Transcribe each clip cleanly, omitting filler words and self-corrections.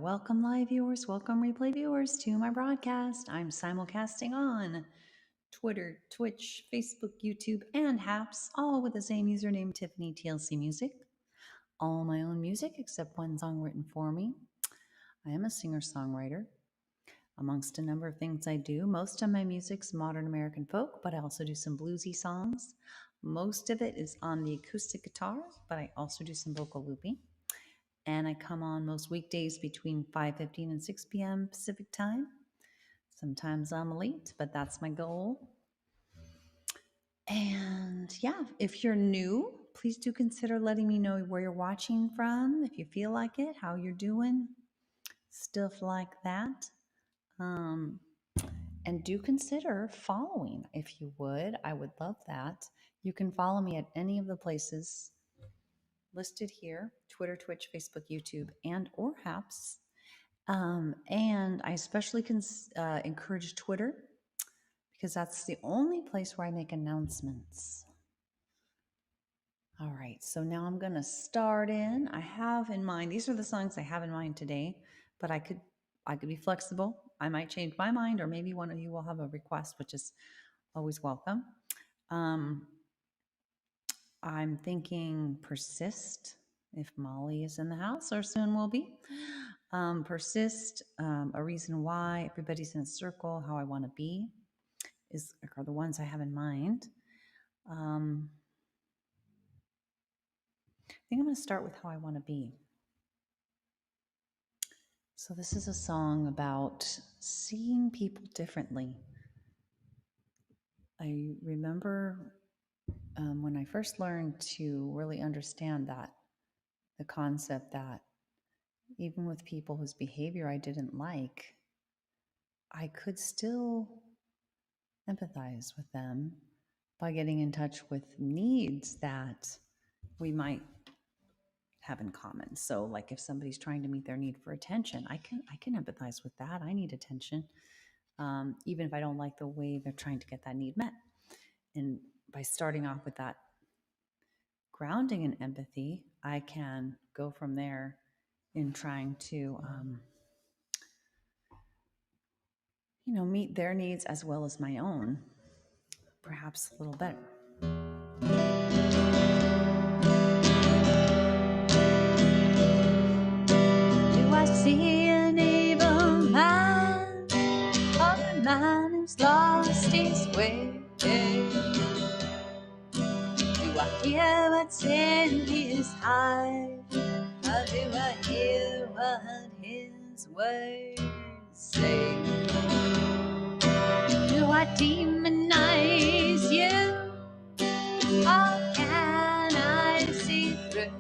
Welcome, live viewers. Welcome, replay viewers, to my broadcast. I'm simulcasting on Twitter, Twitch, Facebook, YouTube, and Haps, all with the same username, Tiffany TLC Music. All my own music, except one song written for me. I am a singer-songwriter. Amongst a number of things I do, most of my music's modern American folk, but I also do some bluesy songs. Most of it is on the acoustic guitar, but I also do some vocal looping. And I come on most weekdays between 5:15 and 6 p.m. Pacific time. Sometimes I'm late, but that's my goal. And yeah, if you're new, please do consider letting me know where you're watching from, if you feel like it, how you're doing, stuff like that. And do consider following if you would. I would love that. You can follow me at any of the places listed here: Twitter, Twitch, Facebook, YouTube, and or Haps. And I especially encourage Twitter because that's the only place where I make announcements. All right, so now I'm going to start in. I have in mind, these are the songs I have in mind today, but I could be flexible. I might change my mind, or maybe one of you will have a request, which is always welcome. I'm thinking Persist, if Molly is in the house, or soon will be. Persist, A Reason Why, Everybody's in a Circle, How I Want to Be are the ones I have in mind. I think I'm going to start with How I Want to Be. So this is a song about seeing people differently. I remember when I first learned to really understand that, the concept that even with people whose behavior I didn't like, I could still empathize with them by getting in touch with needs that we might have in common. So like if somebody's trying to meet their need for attention, I can empathize with that. I need attention, even if I don't like the way they're trying to get that need met. And by starting off with that grounding in empathy, I can go from there in trying to meet their needs as well as my own, perhaps a little better. Do I see an evil man, or a man who's lost his way? Do I hear what's in his heart, or do I hear what his words say? Do I demonize you, or can I see through?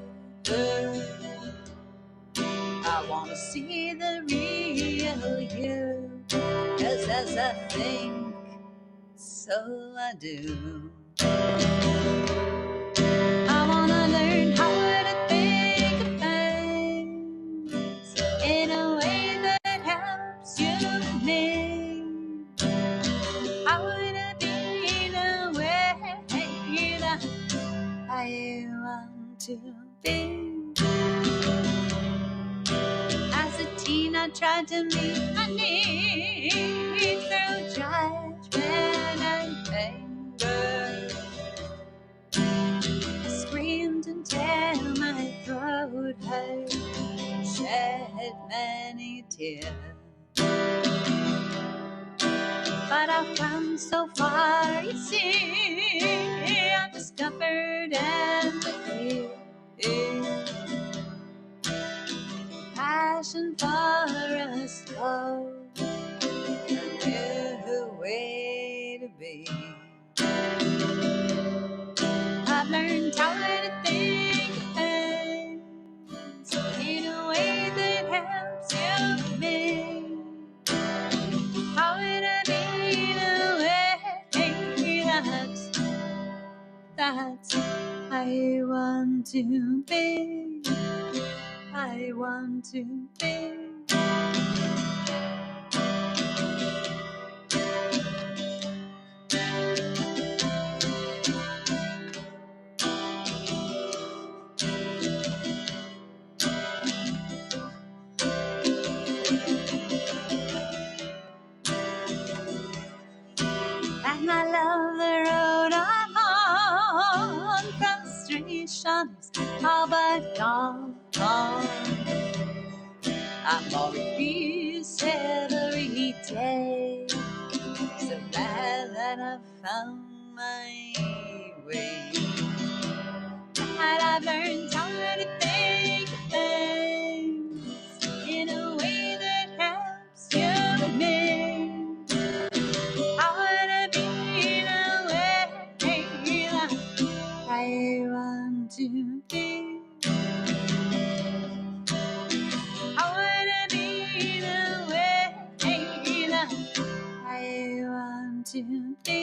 I want to see the real you, 'cause as I think, so I do. I want to learn how to think of things in a way that helps you and me. I want to be the way that I want to be. As a teen, I tried to meet my needs through judgment and anger. I screamed until my throat hurt, shed many tears. But I've come so far, you see, I've discovered empathy, passion for a slow, a new way to be. I've learned how to think of things in a way that helps you and me. How would I be the way that's I want to be. I want to be. aber doch, I'm more at peace every day. So glad that I found my way. And I've learned how to think of things in a way that helps you and me. I wanna be the way I want to be. I wanna be the way I want to be.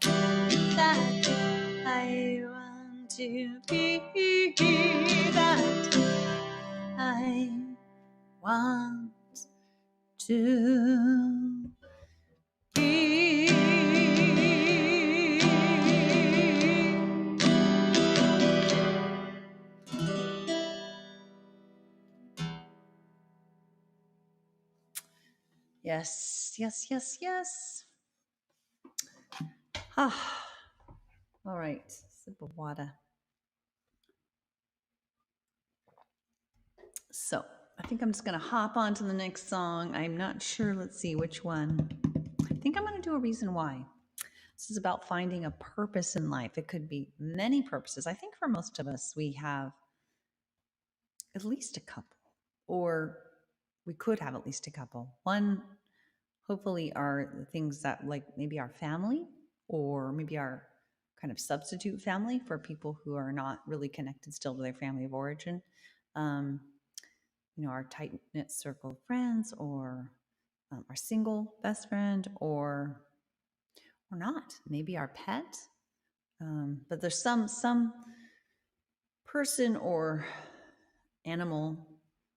That I want to be. That I want to be. Yes, yes, yes, yes. Ah, all right. Sip of water. So I think I'm just going to hop on to the next song. I'm not sure. Let's see which one. I think I'm going to do a reason why. This is about finding a purpose in life. It could be many purposes. I think for most of us, we have at least a couple, or we could have at least a couple. One, hopefully, are the things that, like, maybe our family, or maybe our kind of substitute family for people who are not really connected still to their family of origin. Um, our tight knit circle of friends, or our single best friend, or not. Maybe our pet. But there's some person or animal,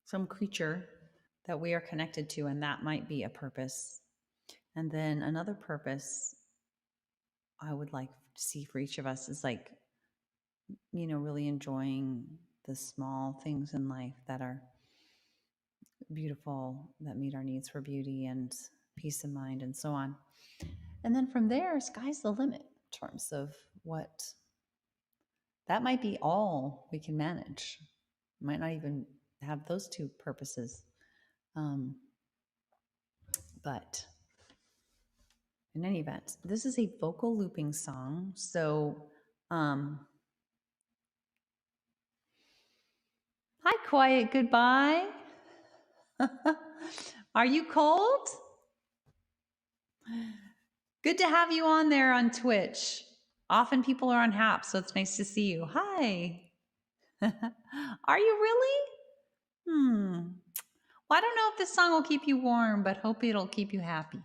some creature that we are connected to, and that might be a purpose. And then another purpose I would like to see for each of us is, like, really enjoying the small things in life that are beautiful, that meet our needs for beauty and peace of mind and so on. And then from there, sky's the limit in terms of what that might be. All we can manage. Might not even have those two purposes. But in any event, this is a vocal looping song. So, hi, quiet goodbye. Are you cold? Good to have you on there on Twitch. Often people are on Hap, so it's nice to see you. Hi. Are you really? Well, I don't know if this song will keep you warm, but hope it'll keep you happy.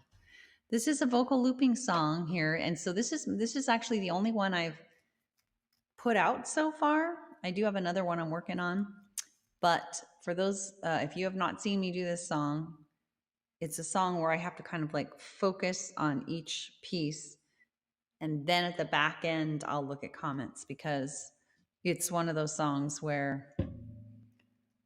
This is a vocal looping song here, and so this is actually the only one I've put out so far. I do have another one I'm working on, but for those, if you have not seen me do this song, it's a song where I have to kind of like focus on each piece, and then at the back end, I'll look at comments, because it's one of those songs where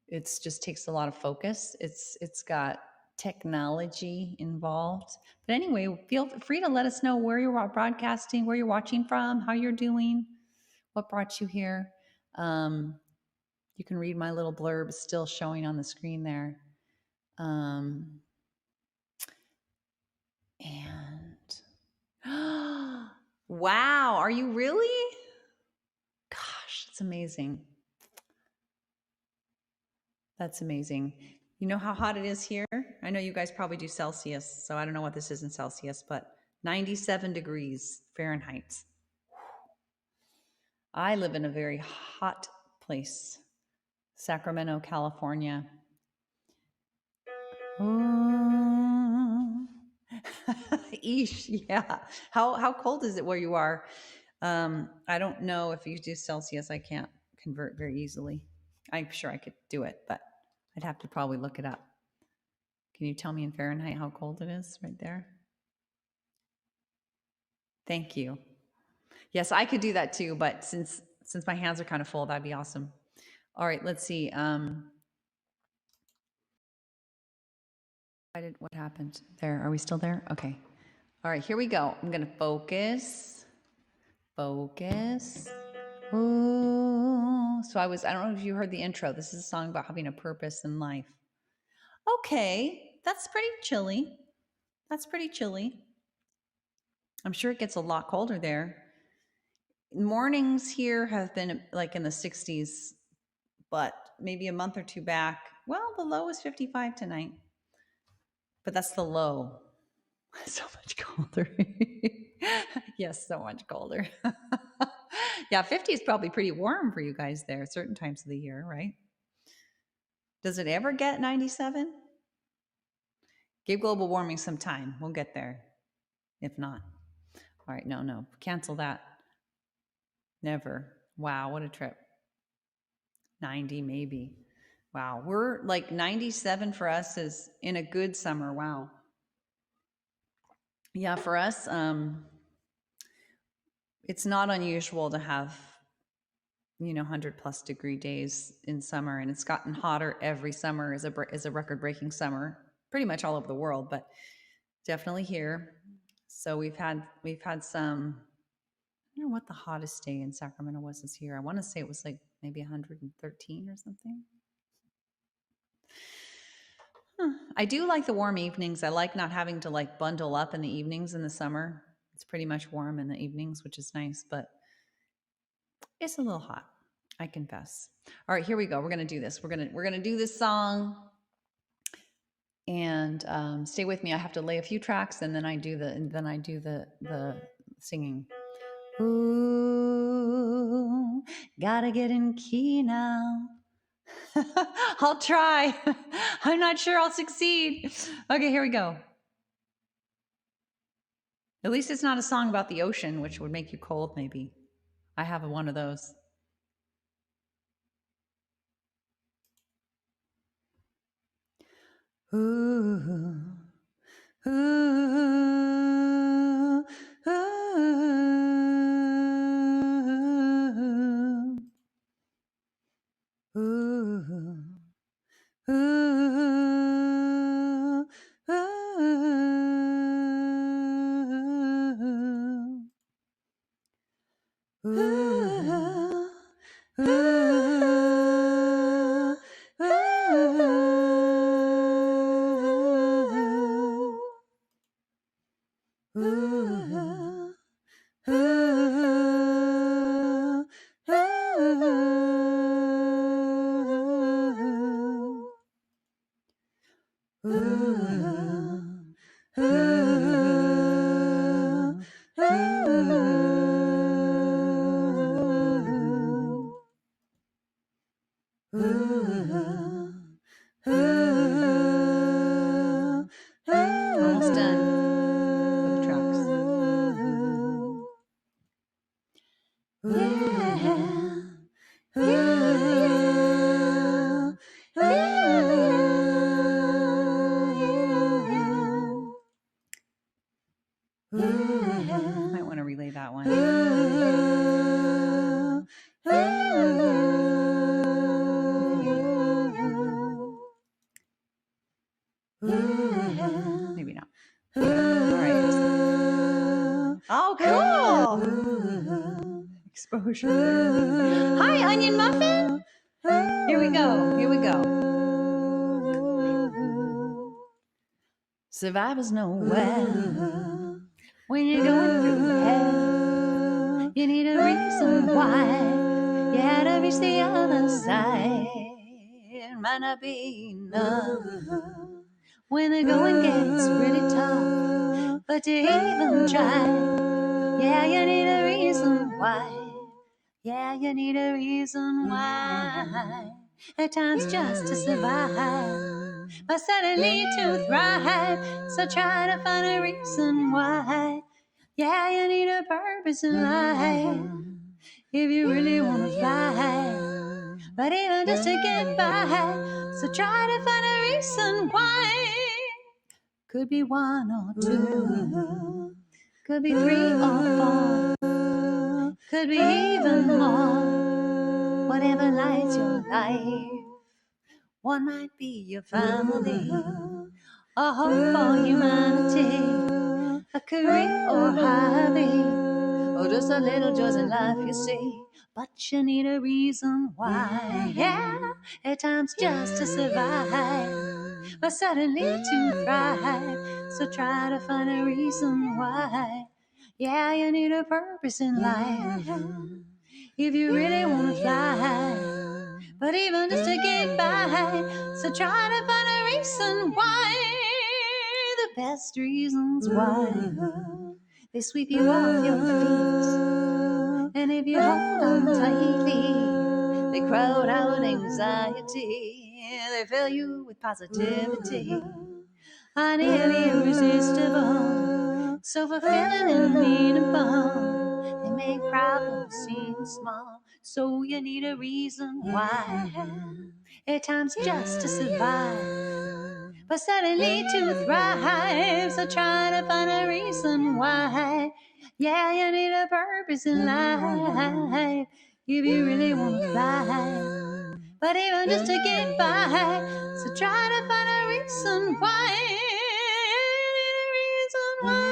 it's just takes a lot of focus. It's got technology involved. But anyway, feel free to let us know where you're broadcasting, where you're watching from, how you're doing, what brought you here. You can read my little blurb still showing on the screen there. And wow, are you really? Gosh, it's amazing. That's amazing. You know how hot it is here? I know you guys probably do Celsius, so I don't know what this is in Celsius, but 97 degrees Fahrenheit. I live in a very hot place, Sacramento, California. Eesh, yeah. How cold is it where you are? I don't know if you do Celsius. I can't convert very easily. I'm sure I could do it, but I'd have to probably look it up. Can you tell me in Fahrenheit how cold it is right there? Thank you. Yes, I could do that too, but since my hands are kind of full, that'd be awesome. All right, let's see. What happened there? Are we still there? Okay. All right, here we go. I'm going to focus. Focus. Ooh. So I don't know if you heard the intro. This is a song about having a purpose in life. Okay, that's pretty chilly. That's pretty chilly. I'm sure it gets a lot colder there. Mornings here have been like in the 60s, but maybe a month or two back, well, the low is 55 tonight. But that's the low. So much colder. Yes, so much colder. Yeah, 50 is probably pretty warm for you guys there certain times of the year, right? Does it ever get 97? Give global warming some time. We'll get there. If not. All right, no. Cancel that. Never. Wow, what a trip. 90 maybe. Wow, we're like 97 for us is in a good summer. Wow. Yeah, for us, it's not unusual to have 100+ degree days in summer, and it's gotten hotter every summer. Is a record-breaking summer pretty much all over the world, but definitely here. So we've had some, I don't know what the hottest day in Sacramento was this year. I want to say it was like maybe 113 or something. I do like the warm evenings. I like not having to like bundle up in the evenings in the summer. It's pretty much warm in the evenings, which is nice, but it's a little hot, I confess. All right, here we go. We're gonna do this. We're gonna do this song, and stay with me. I have to lay a few tracks, and then I do the singing. Ooh, gotta get in key now. I'll try. I'm not sure I'll succeed. Okay, here we go. At least it's not a song about the ocean, which would make you cold, maybe. I have one of those. Ooh, ooh, ooh, ooh, ooh, Almost done with the tracks. Might want to relay that one. Maybe not. All right. Oh, cool. Exposure there. Hi, Onion Muffin. Here we go. Survivors nowhere. When you're going through hell, you need a reason why you had to reach the other side. It might not be enough when the going gets really tough, but to even try, yeah, you need a reason why. Yeah, you need a reason why. At times just to survive, but suddenly to thrive. So try to find a reason why. Yeah, you need a purpose in life if you really want to fly. But even just to get by, so try to find a reason why. Could be one or two, could be 3 or 4, could be even more. Whatever lights your life, one might be your family, a hope for humanity, a career or hobby, or just a little joys in life, you see. but you need a reason why. Yeah, at times just to survive, but suddenly to thrive. So try to find a reason why. Yeah, you need a purpose in life if you really want to fly. But even just to get by, so try to find a reason why. The best reasons why they sweep you off your feet. And if you hold on tightly, they crowd out anxiety. They fill you with positivity. Are nearly irresistible, so fulfilling and meaningful. They make problems seem small, so you need a reason why. At times just to survive, but suddenly to thrive. So try to find a reason why. Yeah, you need a purpose in life if you really want to fly. But even just to get by, so try to find a reason why. A reason why.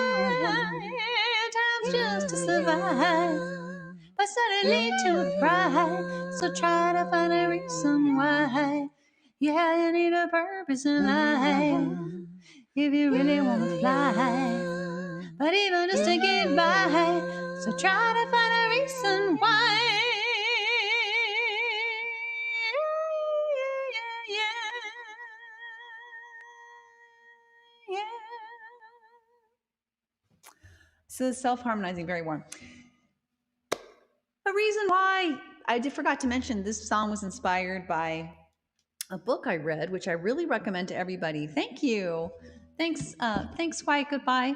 Times just to survive, but suddenly to thrive. So try to find a reason why. Yeah, you need a purpose in life if you really want to fly. But even just to get by, so try to find a reason why. Yeah, yeah, yeah. So self-harmonizing, very warm. A reason why I forgot to mention this song was inspired by a book I read, which I really recommend to everybody. Thank you. Thanks, Quiet Goodbye.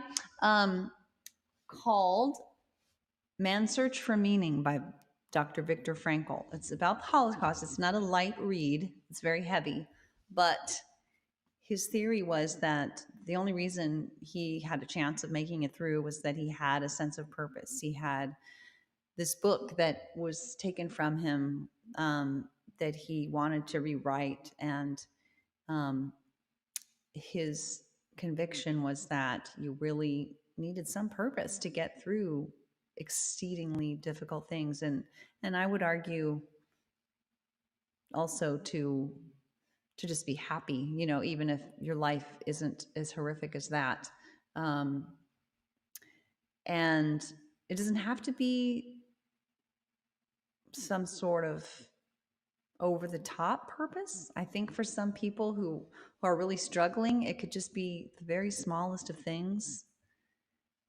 Called Man's Search for Meaning by Dr. Viktor Frankl. It's about the Holocaust. It's not a light read, it's very heavy. But his theory was that the only reason he had a chance of making it through was that he had a sense of purpose. He had this book that was taken from him that he wanted to rewrite. And um, his conviction was that you really needed some purpose to get through exceedingly difficult things. And I would argue also to just be happy, you know, even if your life isn't as horrific as that. Um, and it doesn't have to be some sort of over the top purpose. I think for some people who are really struggling, it could just be the very smallest of things.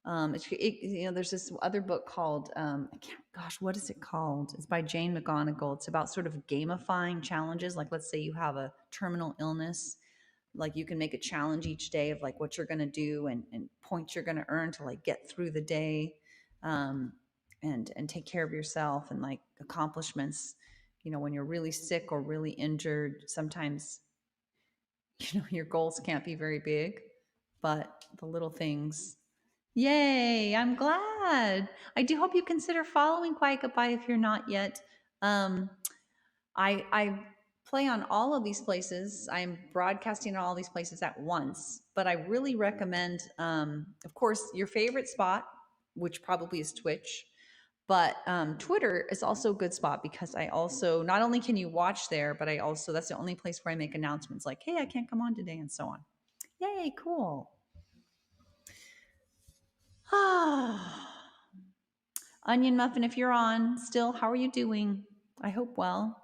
There's this other book called, gosh, what is it called? It's by Jane McGonigal. It's about sort of gamifying challenges. Like, let's say you have a terminal illness, like you can make a challenge each day of like what you're going to do and points you're going to earn to like get through the day, and take care of yourself, and like accomplishments. You know, when you're really sick or really injured, sometimes, you know, your goals can't be very big, but the little things. Yay, I'm glad. I do hope you consider following Quiet Goodbye if you're not yet. Um, I play on all of these places. I'm broadcasting on all these places at once, but I really recommend, of course, your favorite spot, which probably is Twitch. But Twitter is also a good spot because I also, not only can you watch there, but I also, that's the only place where I make announcements like, hey, I can't come on today, and so on. Yay, cool. Onion Muffin, if you're on still, how are you doing? I hope well.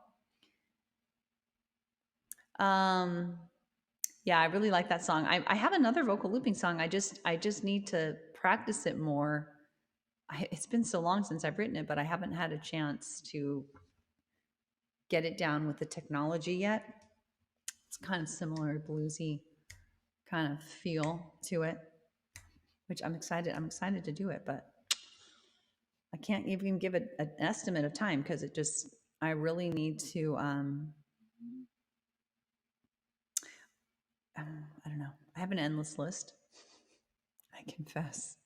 Yeah, I really like that song. I have another vocal looping song. I just need to practice it more. It's been so long since I've written it, but I haven't had a chance to get it down with the technology yet. It's kind of similar, bluesy kind of feel to it, which I'm excited to do it, but I can't even give it an estimate of time because I really need to, I don't know. I have an endless list, I confess.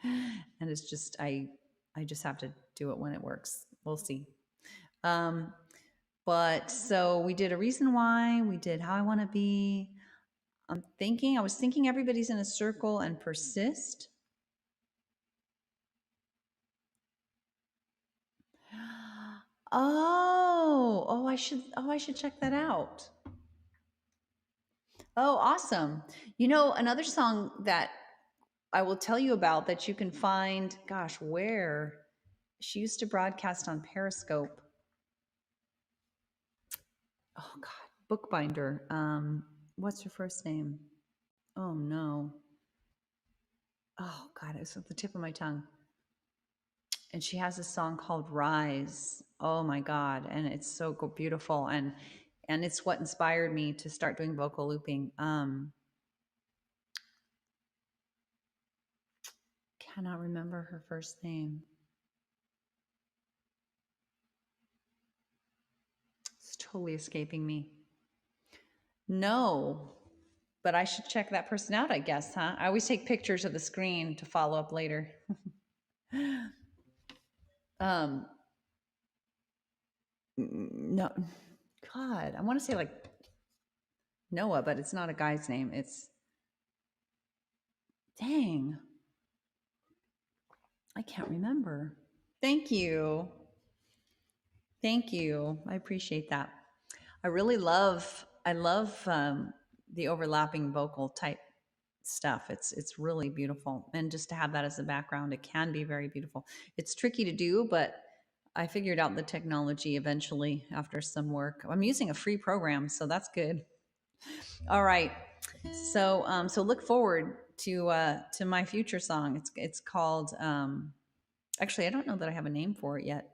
And it's just, I just have to do it when it works. We'll see. But so we did a reason why, we did how I want to be. I was thinking everybody's in a circle and persist. I should check that out. Oh, awesome. You know, another song that I will tell you about that you can find, gosh, where? She used to broadcast on Periscope. Oh God, Bookbinder. What's her first name? Oh no. Oh God, it's at the tip of my tongue. And she has a song called Rise. Oh my God, and it's so beautiful, and it's what inspired me to start doing vocal looping. Cannot remember her first name. It's totally escaping me. No, but I should check that person out, I guess, huh? I always take pictures of the screen to follow up later. No, God, I want to say like Noah, but it's not a guy's name. It's, dang, I can't remember. Thank you. Thank you. I appreciate that. I love the overlapping vocal type stuff. It's really beautiful, and just to have that as a background, it can be very beautiful. It's tricky to do, but I figured out the technology eventually after some work. I'm using a free program, so that's good. All right, so look forward to my future song. It's called actually I don't know that I have a name for it yet,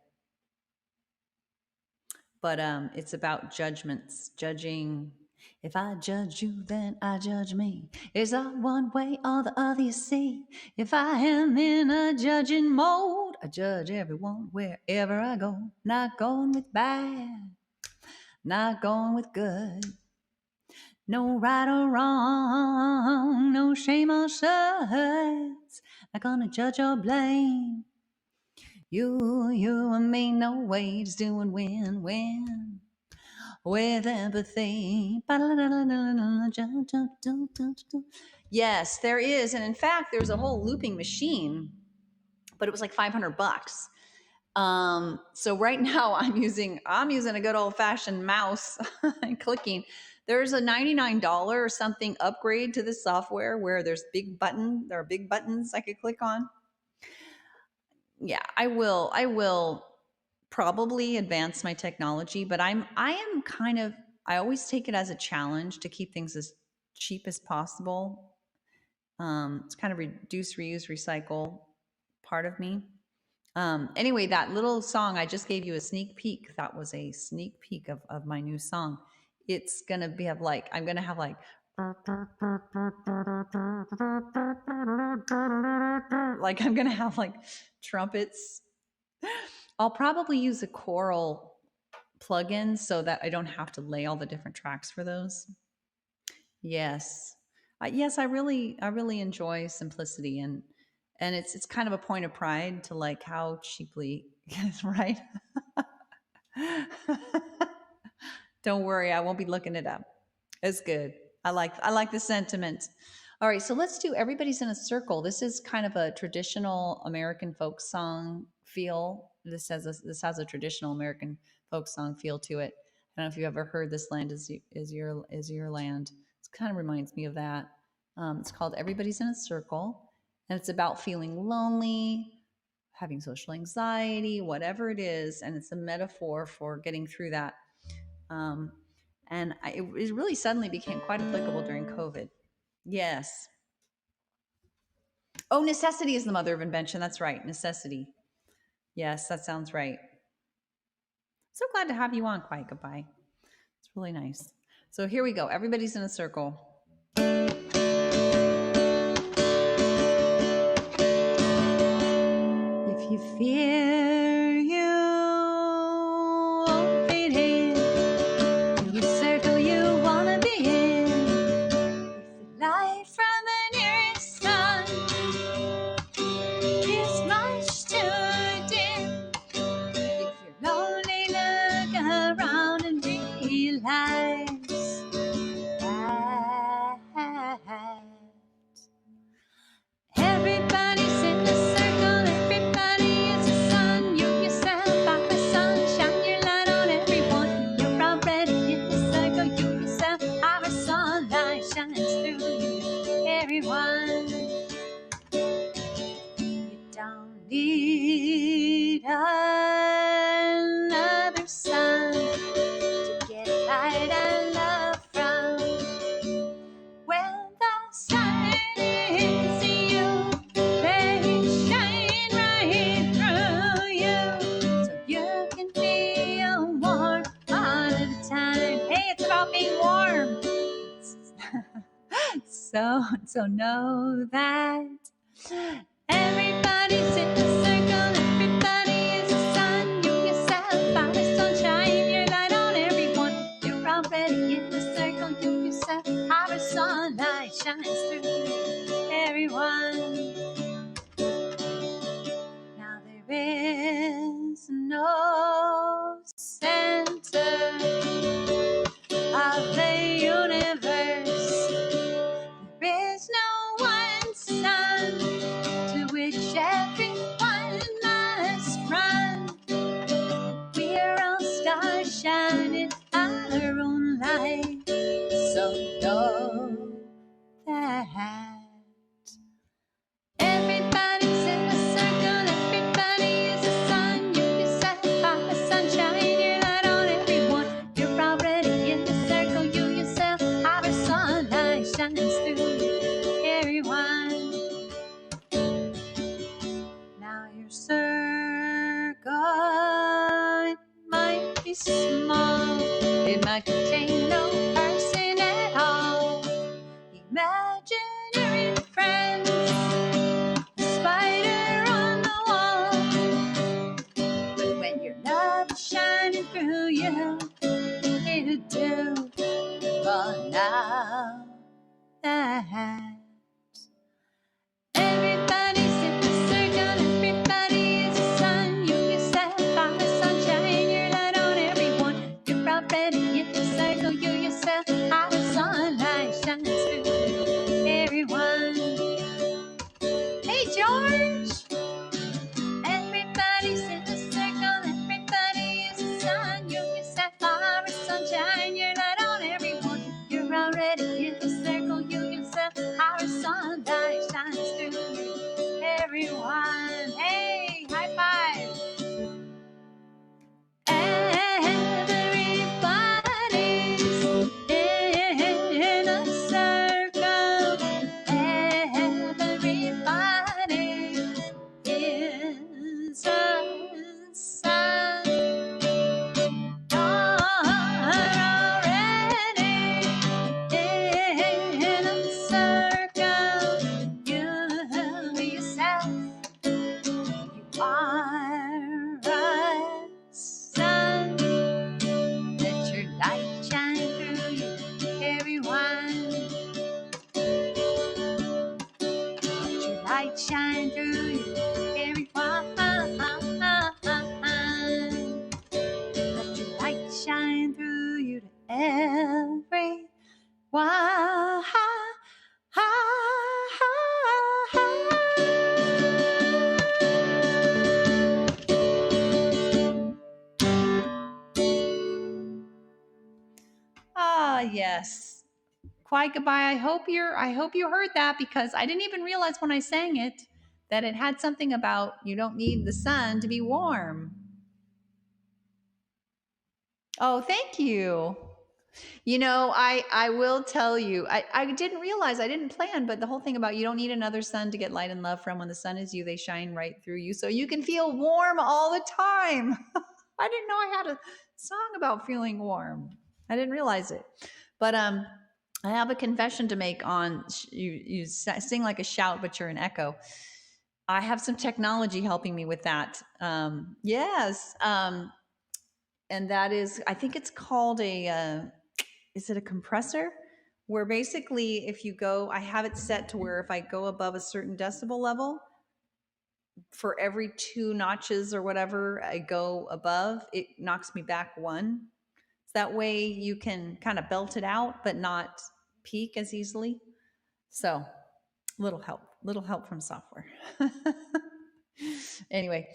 but it's about judgments, judging. If I judge you, then I judge me. Is that one way or the other you see? If I am in a judging mode, I judge everyone wherever I go. Not going with bad, not going with good. No right or wrong, no shame or shoulds. Not gonna judge or blame. You and me, no way, just doing win-win with empathy. Yes, there is. And in fact, there's a whole looping machine, but it was like $500. So right now I'm using a good old fashioned mouse and clicking. There's a $99 or something upgrade to this software where there are big buttons I could click on. Yeah, I will probably advance my technology, but I am kind of, I always take it as a challenge to keep things as cheap as possible. It's kind of reduce, reuse, recycle part of me. Anyway, that little song, I just gave you a sneak peek. That was a sneak peek of my new song. It's going to have like, I'm going to have like, I'm going to have like trumpets. I'll probably use a choral plugin so that I don't have to lay all the different tracks for those. Yes. Yes, I really enjoy simplicity, and it's kind of a point of pride to like how cheaply, right? Don't worry, I won't be looking it up. It's good. I like the sentiment. All right, so let's do Everybody's in a Circle. This is kind of a traditional American folk song feel. This has a traditional American folk song feel to it. I don't know if you ever heard "This Land is Your Land." It kind of reminds me of that. It's called Everybody's in a Circle, and it's about feeling lonely, having social anxiety, whatever it is, and it's a metaphor for getting through that. It really suddenly became quite applicable during COVID. Yes. Oh, necessity is the mother of invention. That's right. Necessity. Yes, that sounds right. So glad to have you on. Quiet Goodbye. It's really nice. So here we go. Everybody's in a circle. If you fear you won't fit in to the circle you wanna be in. If the light from the nearest sun is much too dim, if you're lonely, look around and realize everyone. You don't need another sun to get light and love from. When the sun is you, let it shine right through you, so you can feel warm all of the time. Hey, it's about being warm. So know that everybody's in a circle, everybody is a sun. You yourself are the sunshine, your light on everyone. You're already in the circle, you yourself are a sunlight, shines through everyone. Now there is no center of the universe. There is no one sun to which everyone must run. We're all stars shining our own light. So know that everybody's in the circle, everybody is a sun. You yourself are the sunshine, your light on everyone. You're already in the circle, you yourself are a sunlight, shines through everyone. Now your circle might be small, it might contain no person at all. Imaginary friends, a spider on the wall. But when your love is shining through you, it'll do for now. That everybody's in the circle, everybody is a sun. You yourself are the sunshine, your light on everyone. You're already in the circle, you yourself are the sunlight, shines through everyone. Hey, George! Everybody's in the circle, everybody is a sun. You yourself are a sunshine, your light on everyone. You're already in the circle, you yourself are a sunlight, shines through everyone. Hey, high five! Everybody's in a circle. Everybody is a sun. You're already in a circle. You yourself, you are a sun. Let your light shine through you, everyone. Let your light shine through you, everyone. Let your light shine through you to everyone. Ah, yes. Quiet goodbye. I hope you heard that, because I didn't even realize when I sang it that it had something about you don't need the sun to be warm. Oh, thank you. You know, I will tell you, I didn't realize, I didn't plan, but the whole thing about you don't need another sun to get light and love from. When the sun is you, they shine right through you, so you can feel warm all the time. I didn't know I had a song about feeling warm. I didn't realize it. But I have a confession to make on, you sing like a shout, but you're an echo. I have some technology helping me with that. Yes. And that is, I think it's called is it a compressor? Where basically if you go, I have it set to where if I go above a certain decibel level, for every 2 notches or whatever I go above, it knocks me back 1. So that way you can kind of belt it out, but not peak as easily. So little help from software. Anyway,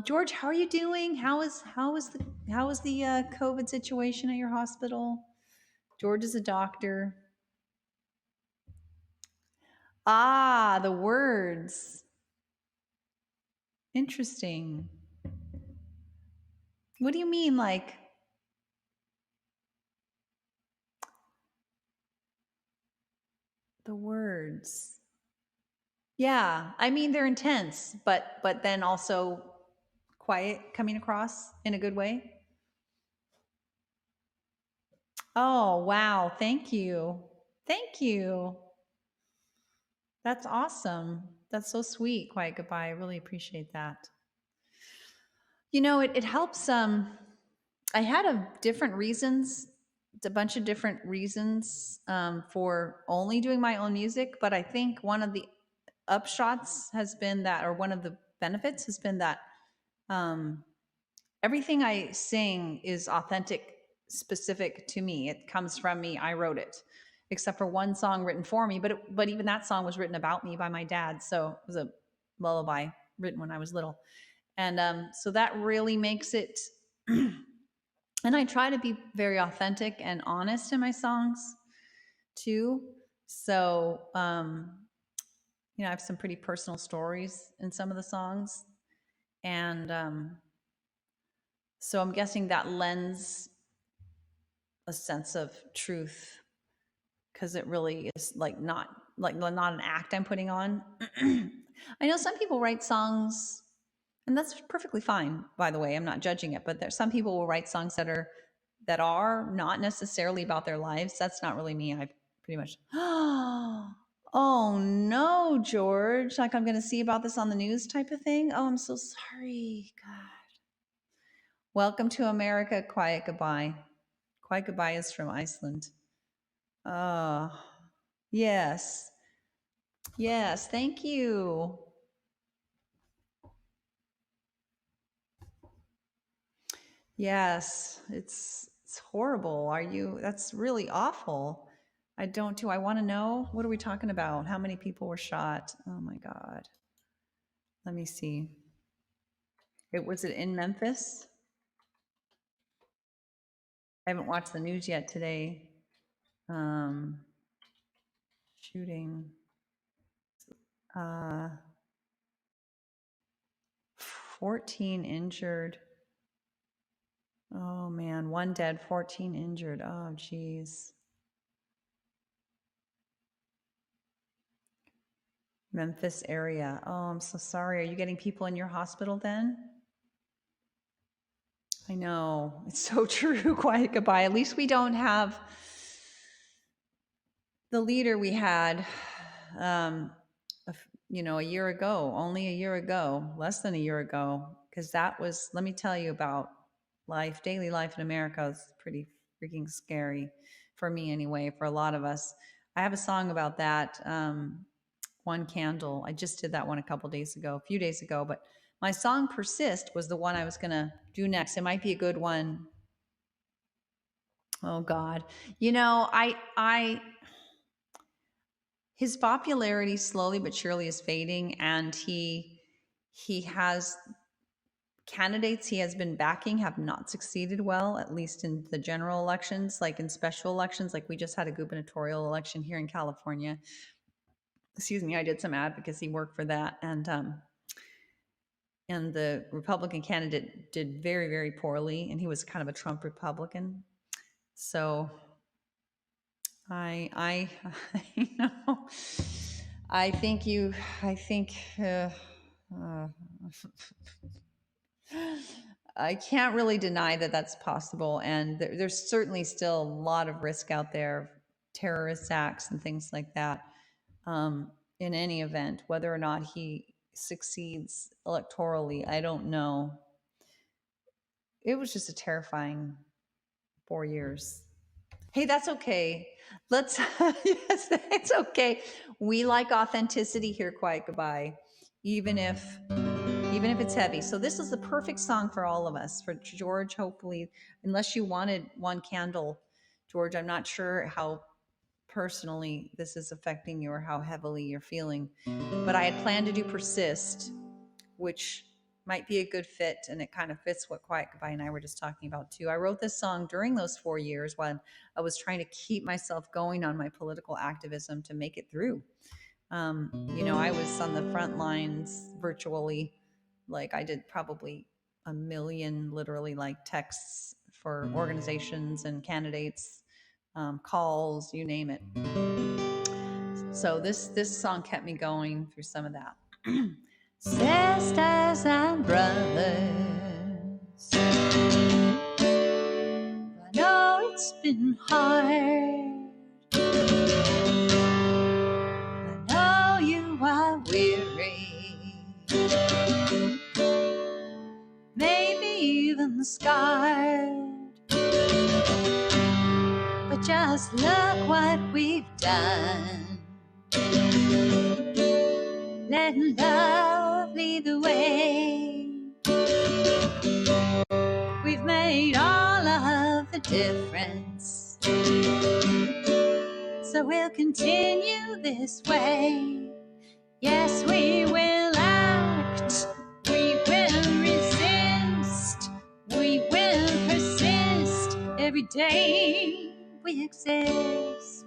George, how are you doing? How is the COVID situation at your hospital? George is a doctor. Ah, the words. Interesting. What do you mean, like the words? Yeah, I mean they're intense, but then also quiet coming across in a good way. Oh, wow. Thank you. Thank you. That's awesome. That's so sweet. Quiet goodbye. I really appreciate that. It helps. I had different reasons, a bunch of different reasons for only doing my own music. But I think one of the upshots has been that, or one of the benefits has been that um, everything I sing is authentic, specific to me. It comes from me. I wrote it, except for one song written for me. But even that song was written about me by my dad. So it was a lullaby written when I was little, and so that really makes it. And I try to be very authentic and honest in my songs too. So I have some pretty personal stories in some of the songs, and so I'm guessing that lends a sense of truth because it really is not an act I'm putting on. I know some people write songs, and that's perfectly fine. By the way, I'm not judging it, but there's some people will write songs that are not necessarily about their lives. That's not really me. I pretty much. Oh no, George! Like I'm going to see about this on the news, type of thing. Oh, I'm so sorry. God. Welcome to America. Quiet goodbye. Quiet goodbye is from Iceland. Oh, yes. Yes. Thank you. Yes. It's horrible. That's really awful. Do I want to know? What are we talking about? How many people were shot? Oh my God. Let me see. Was it in Memphis? I haven't watched the news yet today. Um, Shooting. Uh, 14 injured. Oh man, one dead, 14 injured. Oh geez. Memphis area. Oh, I'm so sorry. Are you getting people in your hospital then? I know. It's so true. Quiet goodbye. At least we don't have the leader we had um a year ago, only a year ago, less than a year ago, because that was, let me tell you about daily life in America is pretty freaking scary for me anyway, for a lot of us. I have a song about that. One Candle. I just did that one a few days ago, but my song Persist was the one I was going to do next. It might be a good one. Oh God. I his popularity slowly but surely is fading, and he has candidates he has been backing have not succeeded well, at least in the general elections. Like in special elections, like we just had a gubernatorial election here in California. Excuse me, I did some advocacy work for that, and the Republican candidate did very, very poorly, and he was kind of a Trump Republican. So I you know, I think you, I think, uh, I can't really deny that that's possible. And there's certainly still a lot of risk out there, terrorist acts and things like that. In any event, whether or not he succeeds electorally, I don't know. It was just a terrifying 4 years. Hey, that's okay. Let's, yes, it's okay. We like authenticity here, quiet goodbye, even if it's heavy. So this is the perfect song for all of us, for George, hopefully, unless you wanted One Candle, George, I'm not sure how personally this is affecting you or how heavily you're feeling, but I had planned to do Persist, which might be a good fit, and it kind of fits what Quiet Goodbye and I were just talking about too. I wrote this song during those 4 years when I was trying to keep myself going on my political activism to make it through. I was on the front lines virtually. Like I did probably a million, literally, like texts for organizations and candidates, calls, you name it. So this song kept me going through some of that. Sisters and brothers, I know it's been hard. I know you are weary, maybe even scarred. But just look what we've done. Let love lead the way. We've made all of the difference. So we'll continue this way. Yes, we will act. We will resist. We will persist. Every day we exist.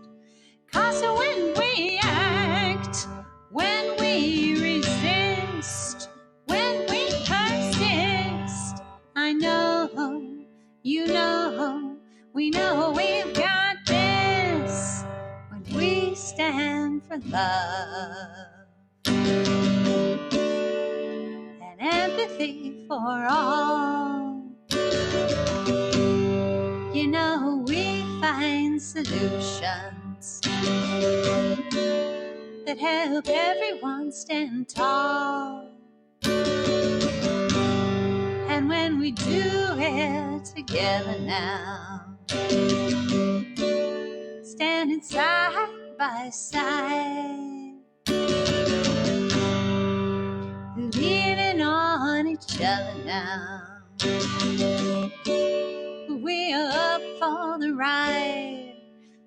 'Cause when we act, when we resist, when we persist, I know, you know, we know we've got this. When we stand for love and empathy for all, you know we find solutions that help everyone stand tall. And when we do it together now, standing side by side, leaning on each other now, we are up for the ride.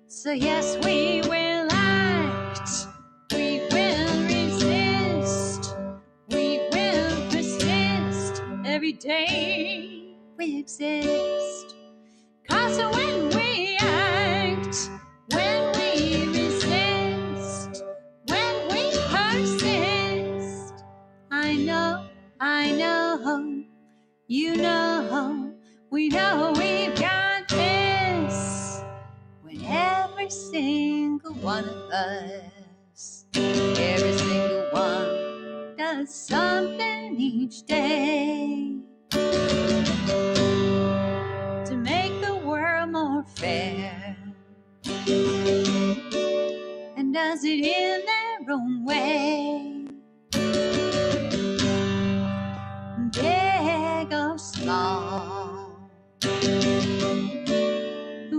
So yes, we will act, we will resist, we will persist. Every day we exist. 'Cause when we act, when we resist, when we persist, I know, you know, we know we've got this. When every single one of us, every single one, does something each day to make the world more fair, and does it in their own way, big or small,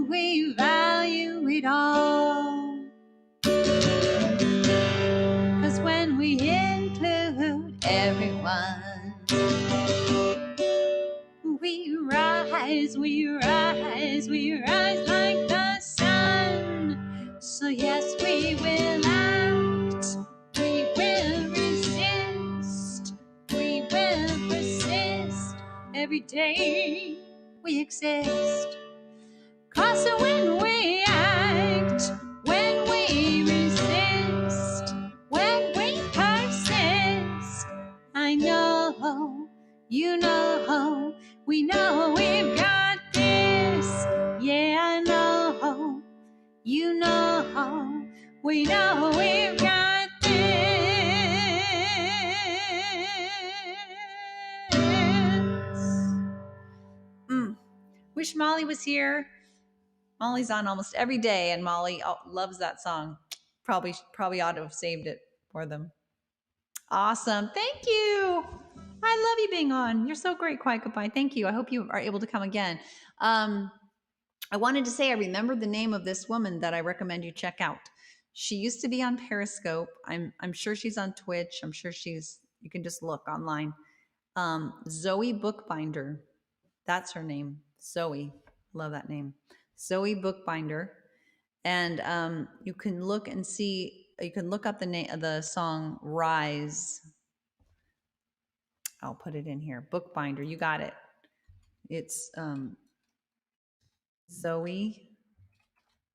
we value it all. 'Cause when we include everyone, we rise, we rise, we rise like the sun. So yes, we will act, we will resist, we will persist. Every day we exist. 'Cause when we act, when we resist, when we persist, I know, you know, we know we've got this. Yeah, I know, you know, we know we've got this. Wish Molly was here. Molly's on almost every day, and Molly loves that song. Probably ought to have saved it for them. Awesome. Thank you. I love you being on. You're so great. Quiet Goodbye. Thank you. I hope you are able to come again. I wanted to say I remembered the name of this woman that I recommend you check out. She used to be on Periscope. I'm sure she's on Twitch. I'm sure you can just look online. Zoe Bookbinder. That's her name. Zoe. Love that name. Zoe Bookbinder. And you can look and see, you can look up the name of the song Rise. I'll put it in here. Bookbinder. You got it. It's Zoe.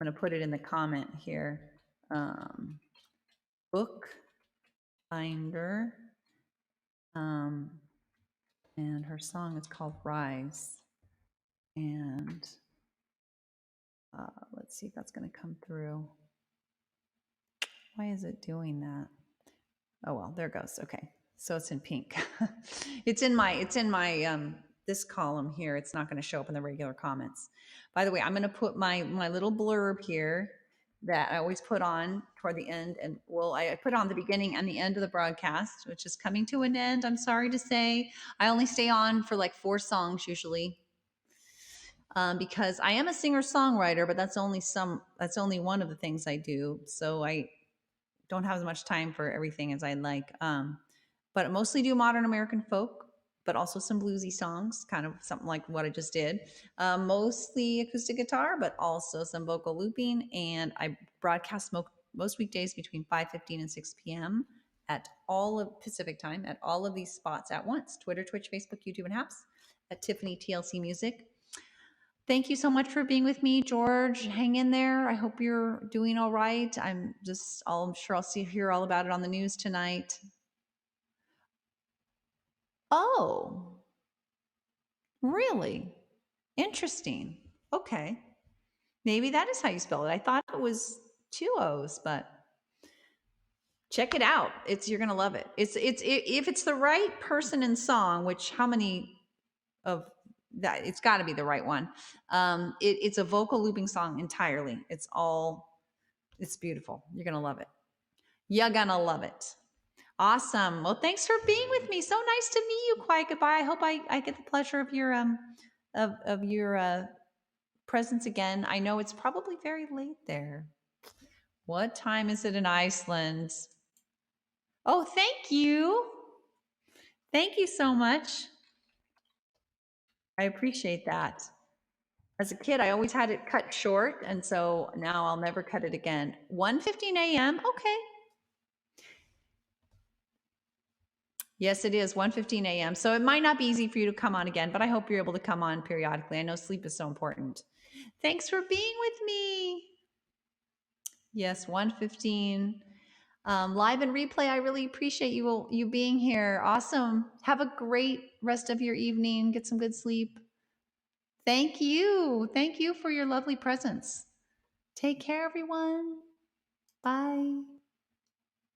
I'm going to put it in the comment here. Bookbinder. Um, and her song is called Rise. And let's see if that's going to come through. Why is it doing that? Oh well, there it goes. Okay, so it's in pink. it's in my this column here. It's not going to show up in the regular comments. By the way, I'm going to put my little blurb here that I always put on toward the end, and well, I put on the beginning and the end of the broadcast, which is coming to an end. I'm sorry to say, I only stay on for like 4 songs usually. Because I am a singer songwriter, but that's only one of the things I do. So I don't have as much time for everything as I'd like. But I mostly do modern American folk, but also some bluesy songs, kind of something like what I just did. Mostly acoustic guitar, but also some vocal looping. And I broadcast most weekdays between 5:15 and 6 p.m. at all of Pacific time at all of these spots at once: Twitter, Twitch, Facebook, YouTube, and Haps at Tiffany TLC Music. Thank you so much for being with me, George. Hang in there. I hope you're doing all right. I'm sure I'll hear all about it on the news tonight. Oh, really? Interesting. Okay. Maybe that is how you spell it. I thought it was 2 O's, but check it out. You're going to love it. If it's the right person and song, which how many of that, it's got to be the right one. It's a vocal looping song entirely. It's beautiful. You're going to love it. You're going to love it. Awesome. Well, thanks for being with me. So nice to meet you. Quiet goodbye. I hope I get the pleasure of your presence again. I know it's probably very late there. What time is it in Iceland? Oh, thank you. Thank you so much. I appreciate that. As a kid, I always had it cut short, and so now I'll never cut it again. 1:15 a.m. Okay. Yes, it is 1:15 a.m. So it might not be easy for you to come on again, but I hope you're able to come on periodically. I know sleep is so important. Thanks for being with me. Yes, 1:15. Live and replay, I really appreciate you being here. Awesome. Have a great rest of your evening. Get some good sleep. Thank you. Thank you for your lovely presence. Take care, everyone. Bye.